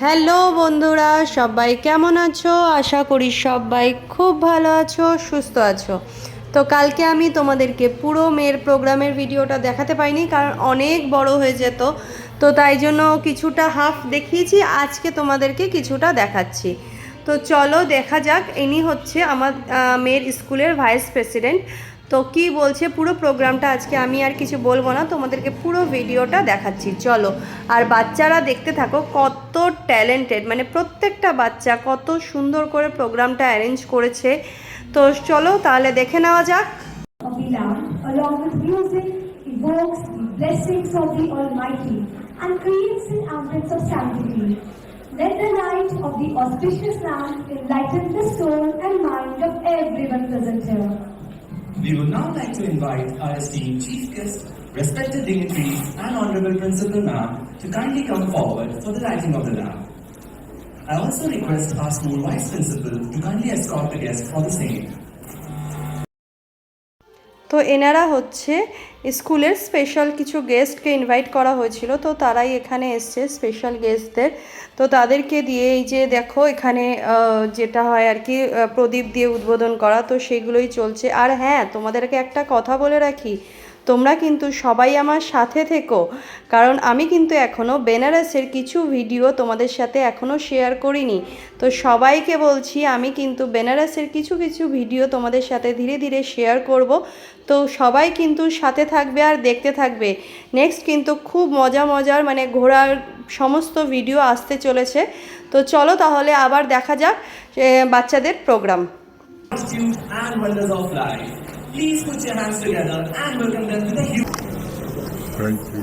Hello বন্ধুরা, সবাই কেমন আছো? আশা করি সবাই খুব ভালো আছো, সুস্থ আছো। তো কালকে আমি তোমাদেরকে পুরো মেয়ের প্রোগ্রামের ভিডিওটা দেখাতে পাইনি, কারণ অনেক বড় হয়ে যেত। তো তাই জন্য কিছুটা হাফ দেখিয়েছি, আজকে তোমাদেরকে কিছুটা দেখাচ্ছি। তো চলো দেখা যাক। ইনি হচ্ছে আমার মেয়ের স্কুলের ভাইস প্রেসিডেন্ট। তো কি বলছে পুরো প্রোগ্রামটা আজকে আমি আর কিছু বলবো না, তোমাদেরকে পুরো ভিডিওটা দেখাচ্ছি, চলো। আর বাচ্চারা দেখতে থাকো, কত ট্যালেন্টেড, মানে প্রত্যেকটা বাচ্চা কত সুন্দর করে প্রোগ্রামটা অ্যারেঞ্জ করেছে। তো চলো তাহলে দেখে নেওয়া যাক। Of the Lamb, along with music, evokes the blessings of the Almighty and creates an ambience of sanctity. Let the light of the auspicious lamp enlighten the soul and mind of everyone present here. We would now like to invite our esteemed chief guest, respected dignitaries and honorable principal ma'am to kindly come forward for the lighting of the lamp. I also request our school vice principal to kindly escort the guests for the same. তো এনারা হচ্ছে স্কুলের special কিছু গেস্টকে invite করা হয়েছিল, তো তারাই এখানে এসছে স্পেশাল গেস্টদের। তো তাদেরকে দিয়ে এই যে দেখো এখানে যেটা হয় আর কি প্রদীপ দিয়ে উদ্বোধন করা, তো সেগুলোই চলছে। আর হ্যাঁ, তোমাদেরকে একটা কথা বলে রাখি, তোমরা কিন্তু সবাই আমার সাথে থেকো, কারণ আমি কিন্তু এখনও বেনারসের কিছু ভিডিও তোমাদের সাথে এখনও শেয়ার করিনি। তো সবাইকে বলছি, আমি কিন্তু বেনারসের কিছু কিছু ভিডিও তোমাদের সাথে ধীরে ধীরে শেয়ার করব। তো সবাই কিন্তু সাথে থাকবে আর দেখতে থাকবে। নেক্সট কিন্তু খুব মজার মানে ঘোরার সমস্ত ভিডিও আসতে চলেছে। তো চলো তাহলে আবার দেখা যাক বাচ্চাদের programme. Costumes and wonders of life. Please put your hands together and welcome them to the huge. Thank you.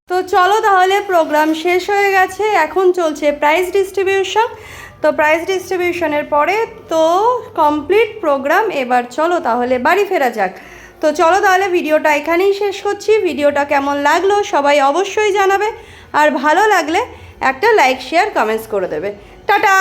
তো চলো তাহলে প্রোগ্রাম শেষ হয়ে গেছে, এখন চলছে প্রাইজ ডিস্ট্রিবিউশন। তো প্রাইজ ডিস্ট্রিবিউশনের পরে তো কমপ্লিট প্রোগ্রাম। এবার চলো তাহলে বাড়ি ফেরা যাক। তো চলো তাহলে ভিডিওটা এখানেই শেষ করছি। ভিডিওটা কেমন লাগলো সবাই অবশ্যই জানাবে, আর ভালো লাগলে একটা লাইক শেয়ার কমেন্টস করে দেবে। টাটা।